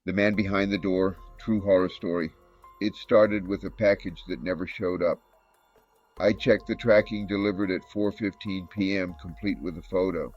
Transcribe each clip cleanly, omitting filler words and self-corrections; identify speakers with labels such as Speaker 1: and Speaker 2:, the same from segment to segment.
Speaker 1: The Man Behind the Door, true horror story. It started with a package that never showed up. I checked the tracking delivered at 4:15 p.m. complete with a photo.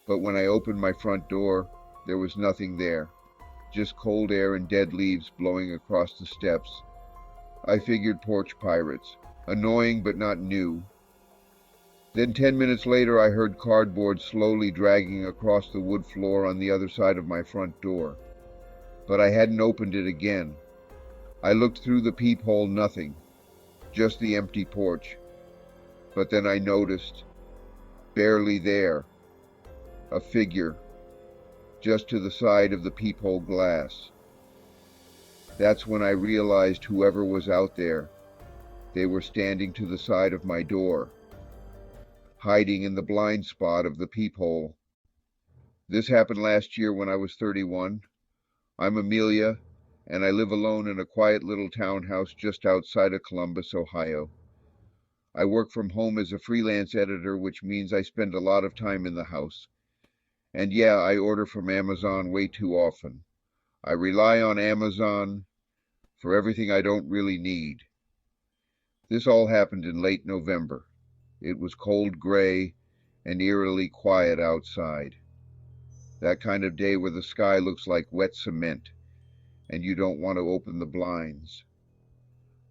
Speaker 1: But when I opened my front door, there was nothing there. Just cold air and dead leaves blowing across the steps. I figured porch pirates. Annoying but not new. Then 10 minutes later I heard cardboard slowly dragging across the wood floor on the other side of my front door. But I hadn't opened it again. I looked through the peephole, nothing. Just the empty porch. But then I noticed, barely there, a figure, just to the side of the peephole glass. That's when I realized whoever was out there, they were standing to the side of my door, hiding in the blind spot of the peephole. This happened last year when I was 31. I'm Amelia, and I live alone in a quiet little townhouse just outside of Columbus, Ohio. I work from home as a freelance editor, which means I spend a lot of time in the house. And yeah, I order from Amazon way too often. I rely on Amazon for everything I don't really need. This all happened in late November. It was cold gray and eerily quiet outside. That kind of day where the sky looks like wet cement and you don't want to open the blinds.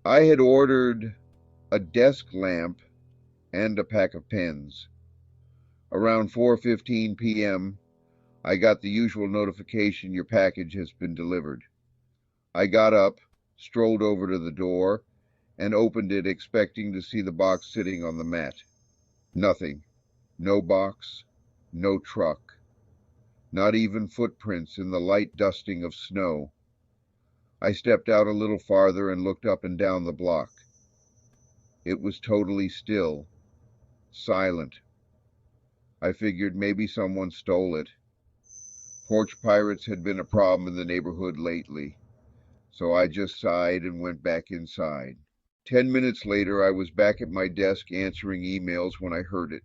Speaker 1: I had ordered a desk lamp and a pack of pens. Around 4:15 p.m., I got the usual notification your package has been delivered. I got up, strolled over to the door, and opened it expecting to see the box sitting on the mat. Nothing. No box, no truck. Not even footprints in the light dusting of snow. I stepped out a little farther and looked up and down the block. It was totally still, silent. I figured maybe someone stole it. Porch pirates had been a problem in the neighborhood lately, so I just sighed and went back inside. 10 minutes later, I was back at my desk answering emails when I heard it.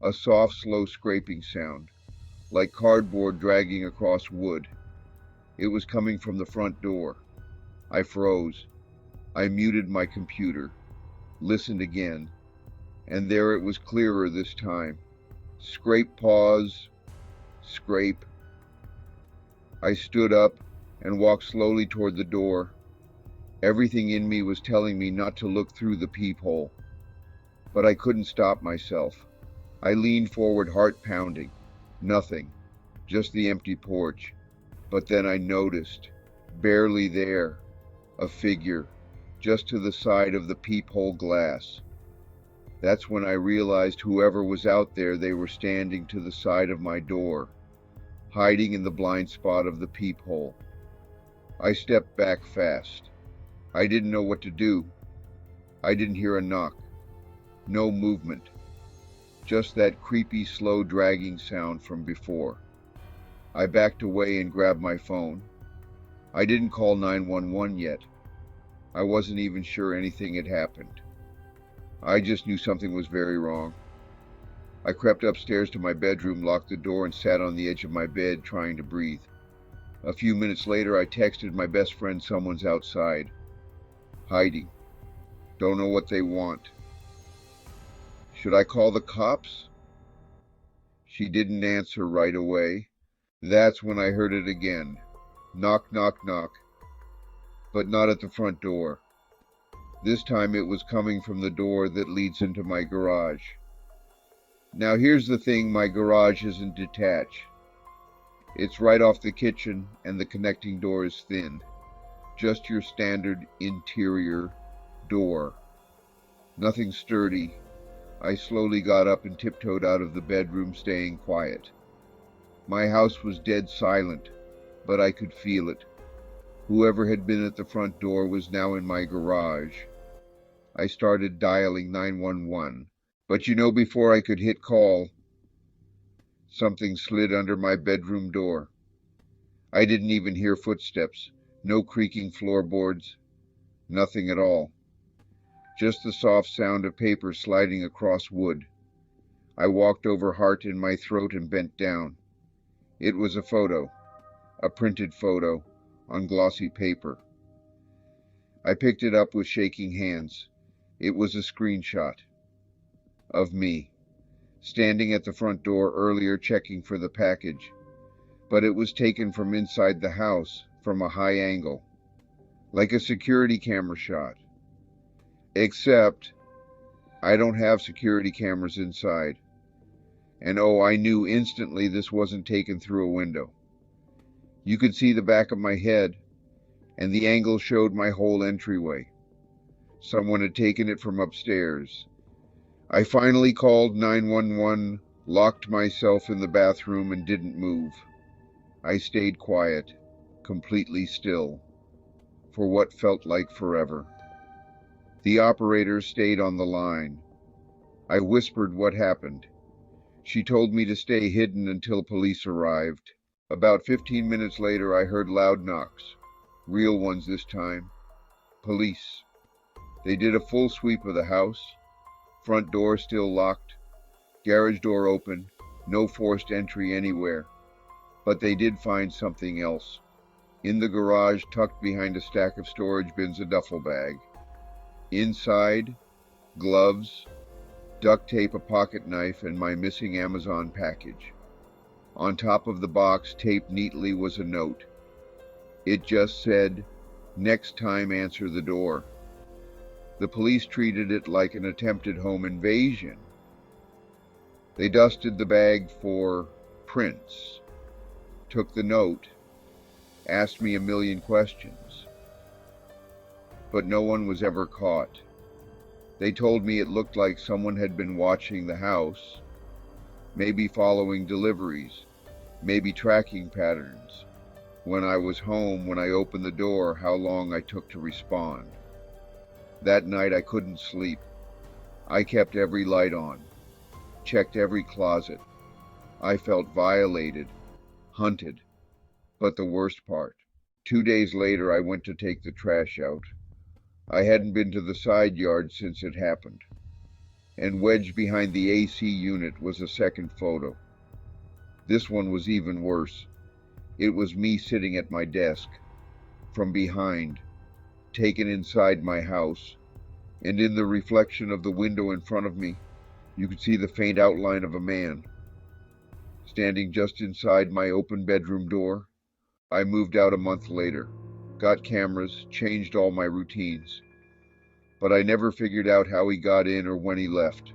Speaker 1: A soft, slow scraping sound, like cardboard dragging across wood. It was coming from the front door. I froze. I muted my computer, listened again, and there it was clearer this time. Scrape, pause, scrape. I stood up and walked slowly toward the door. Everything in me was telling me not to look through the peephole, but I couldn't stop myself. I leaned forward, heart pounding. Nothing, just the empty porch. But then I noticed, barely there, a figure, just to the side of the peephole glass. That's when I realized whoever was out there, they were standing to the side of my door, hiding in the blind spot of the peephole. I stepped back fast. I didn't know what to do. I didn't hear a knock. No movement. Just that creepy, slow dragging sound from before. I backed away and grabbed my phone. I didn't call 911 yet. I wasn't even sure anything had happened. I just knew something was very wrong. I crept upstairs to my bedroom, locked the door, and sat on the edge of my bed trying to breathe. A few minutes later, I texted my best friend someone's outside. Hiding. Don't know what they want. Should I call the cops? She didn't answer right away. That's when I heard it again. Knock, knock, knock. But not at the front door. This time it was coming from the door that leads into my garage. Now here's the thing, my garage isn't detached. It's right off the kitchen and the connecting door is thin. Just your standard interior door. Nothing sturdy. I slowly got up and tiptoed out of the bedroom, staying quiet. My house was dead silent, but I could feel it. Whoever had been at the front door was now in my garage. I started dialing 911, but before I could hit call, something slid under my bedroom door. I didn't even hear footsteps, no creaking floorboards, nothing at all. Just the soft sound of paper sliding across wood. I walked over, heart in my throat, and bent down. It was a photo a printed photo on glossy paper. I picked it up with shaking hands. It was a screenshot of me, standing at the front door earlier checking for the package, but it was taken from inside the house from a high angle, like a security camera shot. Except I don't have security cameras inside. And oh, I knew instantly this wasn't taken through a window. You could see the back of my head, and the angle showed my whole entryway. Someone had taken it from upstairs. I finally called 911, locked myself in the bathroom, and didn't move. I stayed quiet, completely still, for what felt like forever. The operator stayed on the line. I whispered what happened. She told me to stay hidden until police arrived. About 15 minutes later, I heard loud knocks. Real ones this time. Police. They did a full sweep of the house. Front door still locked. Garage door open. No forced entry anywhere. But they did find something else. In the garage, tucked behind a stack of storage bins, a duffel bag. Inside, gloves, duct tape, a pocket knife, and my missing Amazon package. On top of the box, taped neatly, was a note. It just said, "Next time answer the door." The police treated it like an attempted home invasion. They dusted the bag for prints, took the note, asked me a million questions. But no one was ever caught. They told me it looked like someone had been watching the house, maybe following deliveries, maybe tracking patterns. When I was home, when I opened the door, how long I took to respond. That night I couldn't sleep. I kept every light on, checked every closet. I felt violated, hunted. But the worst part, 2 days later I went to take the trash out. I hadn't been to the side yard since it happened. And wedged behind the AC unit was a second photo. This one was even worse. It was me sitting at my desk, from behind, taken inside my house, and in the reflection of the window in front of me, you could see the faint outline of a man. Standing just inside my open bedroom door, I moved out a month later, got cameras, changed all my routines. But I never figured out how he got in or when he left.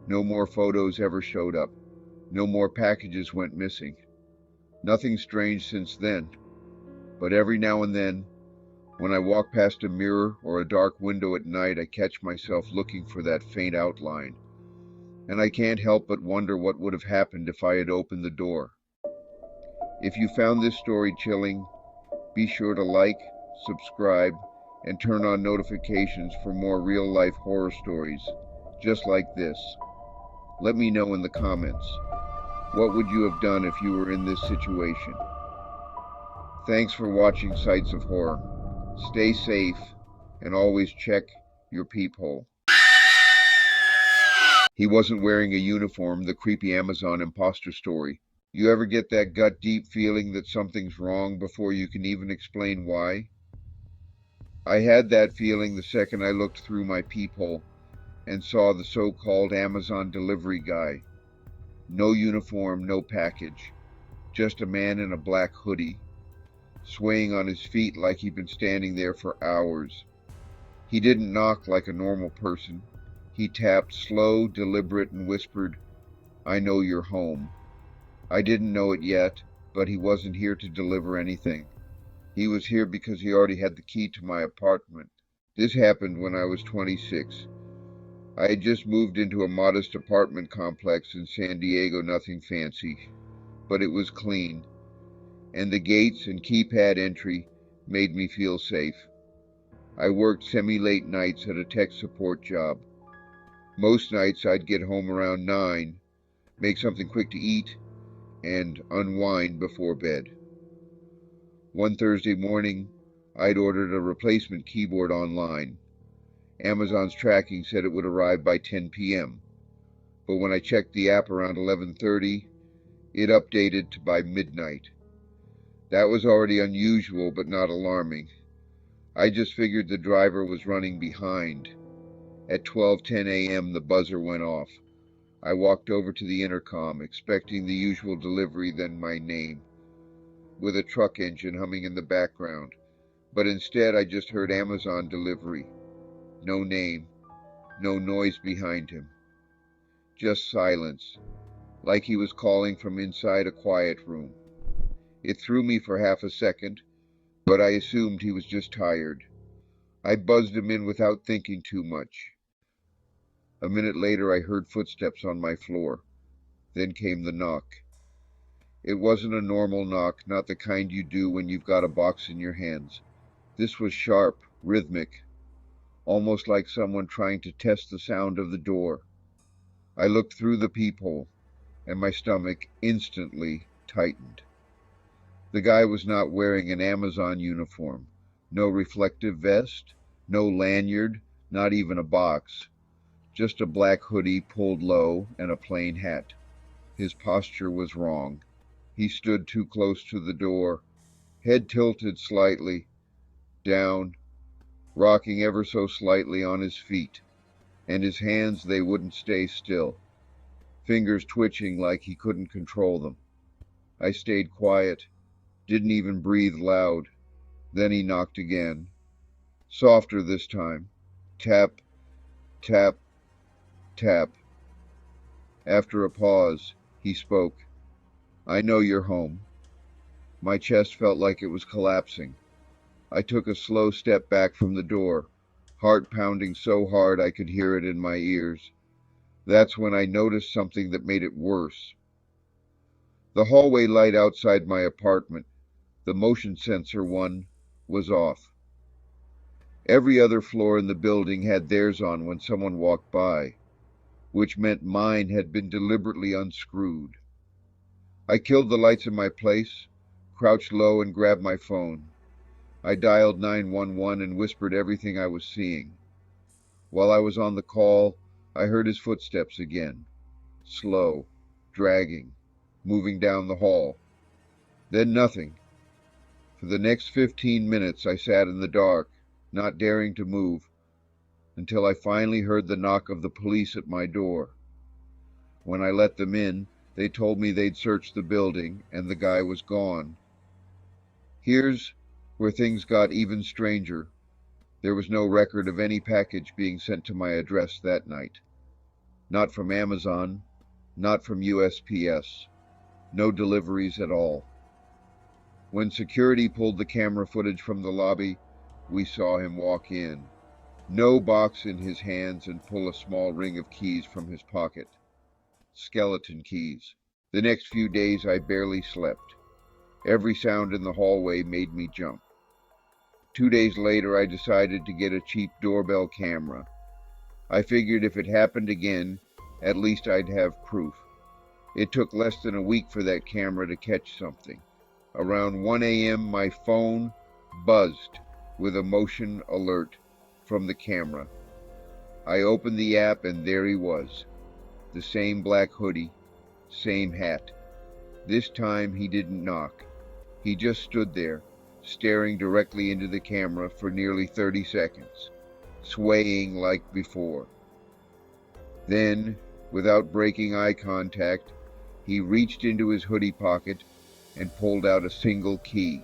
Speaker 1: No more photos ever showed up. No more packages went missing. Nothing strange since then. But every now and then, when I walk past a mirror or a dark window at night, I catch myself looking for that faint outline. And I can't help but wonder what would have happened if I had opened the door. If you found this story chilling, be sure to like, subscribe, and turn on notifications for more real-life horror stories, just like this. Let me know in the comments. What would you have done if you were in this situation? Thanks for watching Sights of Horror. Stay safe, and always check your peephole. He wasn't wearing a uniform, the creepy Amazon imposter story. You ever get that gut deep feeling that something's wrong before you can even explain why? I had that feeling the second I looked through my peephole and saw the so-called Amazon delivery guy. No uniform, no package. Just a man in a black hoodie, swaying on his feet like he'd been standing there for hours. He didn't knock like a normal person. He tapped slow, deliberate, and whispered, "I know you're home." I didn't know it yet, but he wasn't here to deliver anything. He was here because he already had the key to my apartment. This happened when I was 26. I had just moved into a modest apartment complex in San Diego, nothing fancy, but it was clean, and the gates and keypad entry made me feel safe. I worked semi-late nights at a tech support job. Most nights I'd get home around 9, make something quick to eat, and unwind before bed. One Thursday morning, I'd ordered a replacement keyboard online. Amazon's tracking said it would arrive by 10 p.m., but when I checked the app around 11:30, it updated to by midnight. That was already unusual, but not alarming. I just figured the driver was running behind. At 12:10 a.m., the buzzer went off. I walked over to the intercom, expecting the usual delivery, then my name, with a truck engine humming in the background. But instead, I just heard Amazon delivery. No name, no noise behind him. Just silence, like he was calling from inside a quiet room. It threw me for half a second, but I assumed he was just tired. I buzzed him in without thinking too much. A minute later, I heard footsteps on my floor. Then came the knock. It wasn't a normal knock, not the kind you do when you've got a box in your hands. This was sharp, rhythmic, almost like someone trying to test the sound of the door. I looked through the peephole, and my stomach instantly tightened. The guy was not wearing an Amazon uniform. No reflective vest, no lanyard, not even a box. Just a black hoodie pulled low and a plain hat. His posture was wrong. He stood too close to the door, head tilted slightly, down, rocking ever so slightly on his feet, and his hands, they wouldn't stay still, fingers twitching like he couldn't control them. I stayed quiet, didn't even breathe loud. Then he knocked again, softer this time. Tap, tap, tap. After a pause, he spoke. "I know you're home." My chest felt like it was collapsing. I took a slow step back from the door, heart pounding so hard I could hear it in my ears. That's when I noticed something that made it worse. The hallway light outside my apartment, the motion sensor one, was off. Every other floor in the building had theirs on when someone walked by, which meant mine had been deliberately unscrewed. I killed the lights in my place, crouched low and grabbed my phone. I dialed 911 and whispered everything I was seeing. While I was on the call, I heard his footsteps again, slow, dragging, moving down the hall. Then nothing. For the next 15 minutes I sat in the dark, not daring to move, until I finally heard the knock of the police at my door. When I let them in, they told me they'd searched the building and the guy was gone. Here's where things got even stranger. There was no record of any package being sent to my address that night. Not from Amazon, not from USPS. No deliveries at all. When security pulled the camera footage from the lobby, we saw him walk in, no box in his hands, and pull a small ring of keys from his pocket. Skeleton keys. The next few days I barely slept. Every sound in the hallway made me jump. 2 days later I decided to get a cheap doorbell camera. I figured if it happened again, at least I'd have proof. It took less than a week for that camera to catch something. Around 1 a.m. my phone buzzed with a motion alert from the camera. I opened the app and there he was. The same black hoodie, same hat. This time he didn't knock. He just stood there, staring directly into the camera for nearly 30 seconds, swaying like before. Then, without breaking eye contact, he reached into his hoodie pocket and pulled out a single key.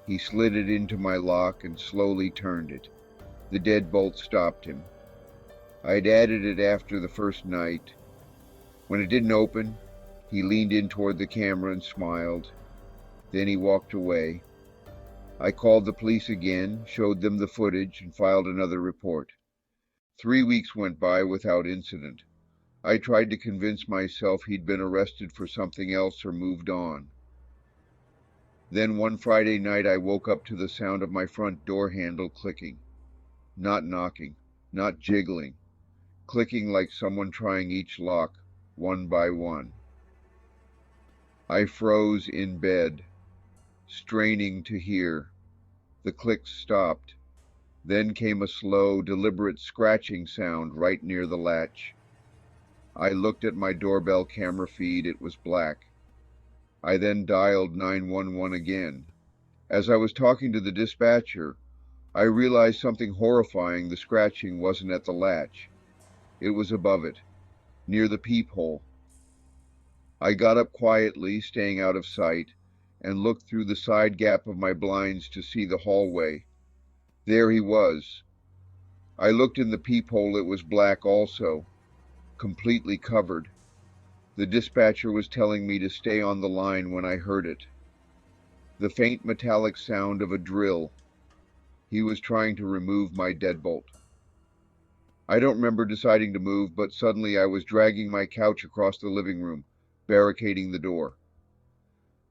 Speaker 1: He slid it into my lock and slowly turned it. The deadbolt stopped him. I'd added it after the first night. When it didn't open, he leaned in toward the camera and smiled. Then he walked away. I called the police again, showed them the footage, and filed another report. 3 weeks went by without incident. I tried to convince myself he'd been arrested for something else or moved on. Then one Friday night I woke up to the sound of my front door handle clicking. Not knocking, not jiggling, clicking like someone trying each lock, one by one. I froze in bed, straining to hear. The clicks stopped. Then came a slow, deliberate scratching sound right near the latch. I looked at my doorbell camera feed. It was black. I then dialed 911 again. As I was talking to the dispatcher, I realized something horrifying. The scratching wasn't at the latch. It was above it, near the peephole. I got up quietly, staying out of sight, and looked through the side gap of my blinds to see the hallway. There he was. I looked in the peephole. It was black also, completely covered. The dispatcher was telling me to stay on the line when I heard it. The faint metallic sound of a drill. He was trying to remove my deadbolt. I don't remember deciding to move, but suddenly I was dragging my couch across the living room, barricading the door.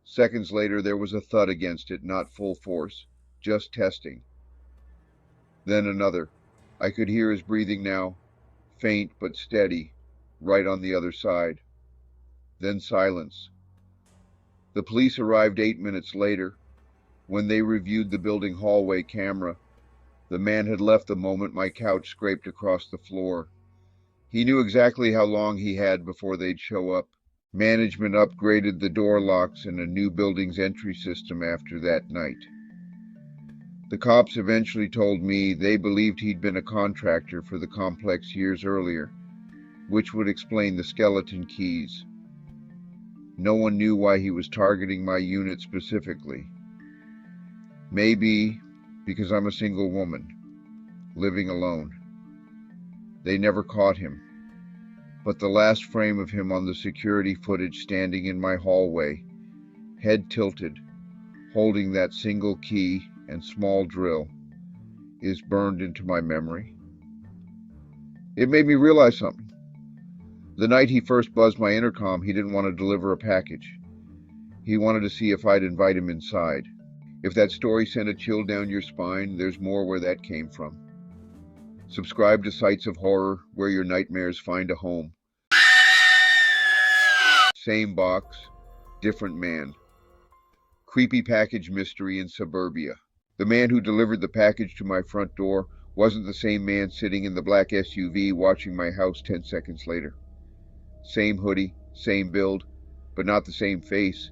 Speaker 1: Seconds later, there was a thud against it, not full force, just testing. Then another. I could hear his breathing now, faint but steady, right on the other side. Then silence. The police arrived 8 minutes later. When they reviewed the building hallway camera, the man had left the moment my couch scraped across the floor. He knew exactly how long he had before they'd show up. Management upgraded the door locks and a new building's entry system after that night. The cops eventually told me they believed he'd been a contractor for the complex years earlier, which would explain the skeleton keys. No one knew why he was targeting my unit specifically. Maybe because I'm a single woman, living alone. They never caught him. But the last frame of him on the security footage standing in my hallway, head tilted, holding that single key and small drill, is burned into my memory. It made me realize something. The night he first buzzed my intercom, he didn't want to deliver a package. He wanted to see if I'd invite him inside. If that story sent a chill down your spine, there's more where that came from. Subscribe to Sights of Horror, where your nightmares find a home. Same box, different man. Creepy package mystery in Suburbia. The man who delivered the package to my front door wasn't the same man sitting in the black SUV watching my house 10 seconds later. Same hoodie, same build, but not the same face.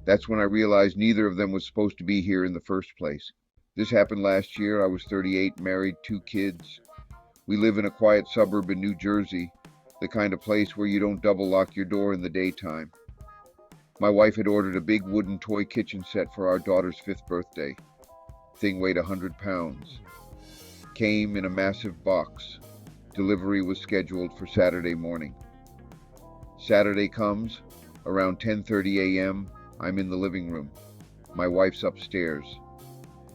Speaker 1: That's when I realized neither of them was supposed to be here in the first place. This happened last year. I was 38, married, 2 kids. We live in a quiet suburb in New Jersey, the kind of place where you don't double lock your door in the daytime. My wife had ordered a big wooden toy kitchen set for our daughter's 5th birthday. Thing weighed 100 pounds. Came in a massive box. Delivery was scheduled for Saturday morning. Saturday comes. Around 10:30 a.m., I'm in the living room. My wife's upstairs.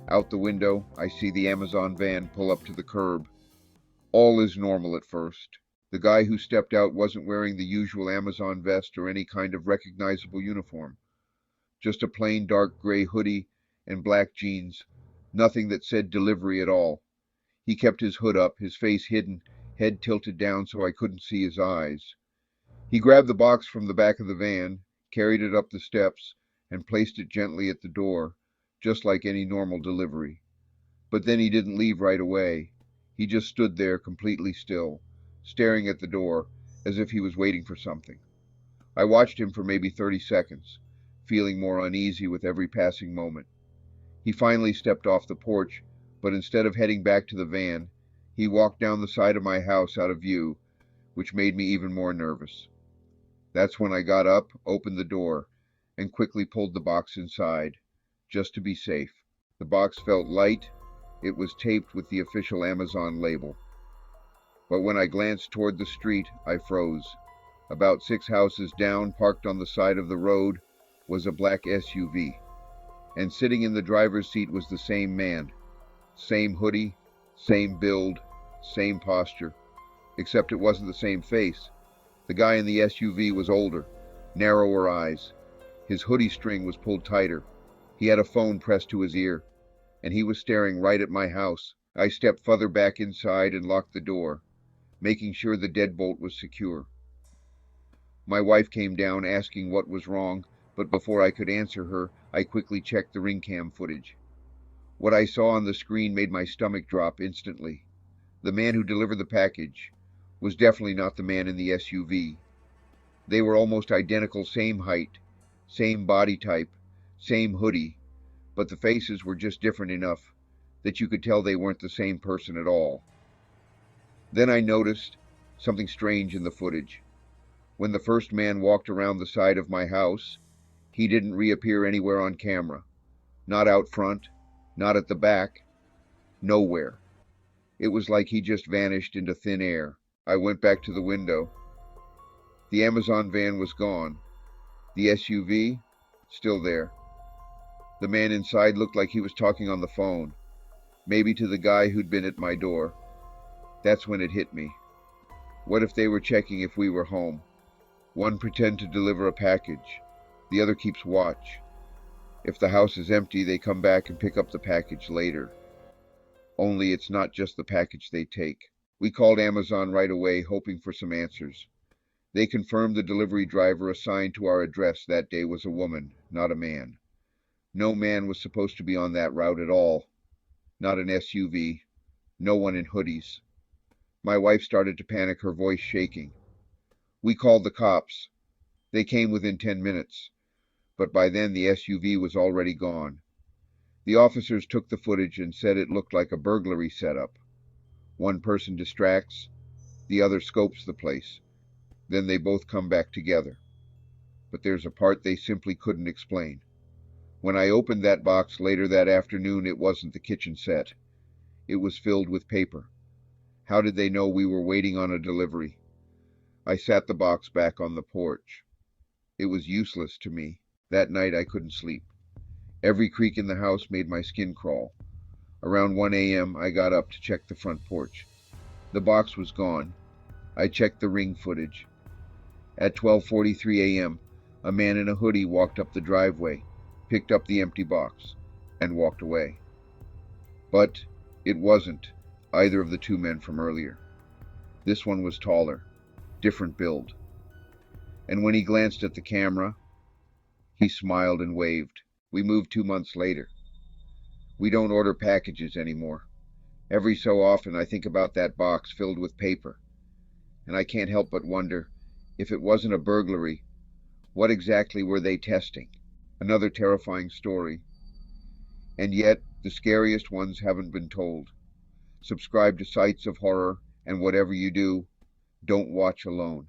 Speaker 1: Out the window, I see the Amazon van pull up to the curb. All is normal at first. The guy who stepped out wasn't wearing the usual Amazon vest or any kind of recognizable uniform. Just a plain dark gray hoodie and black jeans. Nothing that said delivery at all. He kept his hood up, his face hidden, head tilted down so I couldn't see his eyes. He grabbed the box from the back of the van, carried it up the steps, and placed it gently at the door, just like any normal delivery. But then he didn't leave right away. He just stood there completely still, staring at the door, as if he was waiting for something. I watched him for maybe 30 seconds, feeling more uneasy with every passing moment. He finally stepped off the porch, but instead of heading back to the van, he walked down the side of my house out of view, which made me even more nervous. That's when I got up, opened the door, and quickly pulled the box inside, just to be safe. The box felt light. It was taped with the official Amazon label. But when I glanced toward the street, I froze. About 6 houses down, parked on the side of the road, was a black SUV. And sitting in the driver's seat was the same man. Same hoodie, same build, same posture. Except it wasn't the same face. The guy in the SUV was older, narrower eyes. His hoodie string was pulled tighter. He had a phone pressed to his ear, and he was staring right at my house. I stepped further back inside and locked the door, making sure the deadbolt was secure. My wife came down asking what was wrong, but before I could answer her, I quickly checked the ring cam footage. What I saw on the screen made my stomach drop instantly. The man who delivered the package was definitely not the man in the SUV. They were almost identical, same height, Same body type, same hoodie, but the faces were just different enough that you could tell they weren't the same person at all. Then I noticed something strange in the footage. When the first man walked around the side of my house, he didn't reappear anywhere on camera. Not out front, not at the back, nowhere. It was like he just vanished into thin air. I went back to the window. The Amazon van was gone. The SUV, still there. The man inside looked like he was talking on the phone, maybe to the guy who'd been at my door. That's when it hit me. What if they were checking if we were home? One pretend to deliver a package. The other keeps watch. If the house is empty, they come back and pick up the package later. Only it's not just the package they take. We called Amazon right away, hoping for some answers. They confirmed the delivery driver assigned to our address that day was a woman, not a man. No man was supposed to be on that route at all. Not an SUV. No one in hoodies. My wife started to panic, her voice shaking. We called the cops. They came within 10 minutes, but by then the SUV was already gone. The officers took the footage and said it looked like a burglary setup. One person distracts, the other scopes the place. Then they both come back together. But there's a part they simply couldn't explain. When I opened that box later that afternoon, it wasn't the kitchen set. It was filled with paper. How did they know we were waiting on a delivery? I sat the box back on the porch. It was useless to me. That night I couldn't sleep. Every creak in the house made my skin crawl. Around 1 a.m. I got up to check the front porch. The box was gone. I checked the ring footage. At 12:43 a.m., a man in a hoodie walked up the driveway, picked up the empty box, and walked away. But it wasn't either of the two men from earlier. This one was taller, different build. And when he glanced at the camera, he smiled and waved. We moved 2 months later. We don't order packages anymore. Every so often I think about that box filled with paper, and I can't help but wonder, if it wasn't a burglary, what exactly were they testing? Another terrifying story. And yet, the scariest ones haven't been told. Subscribe to Sights of Horror, and whatever you do, don't watch alone.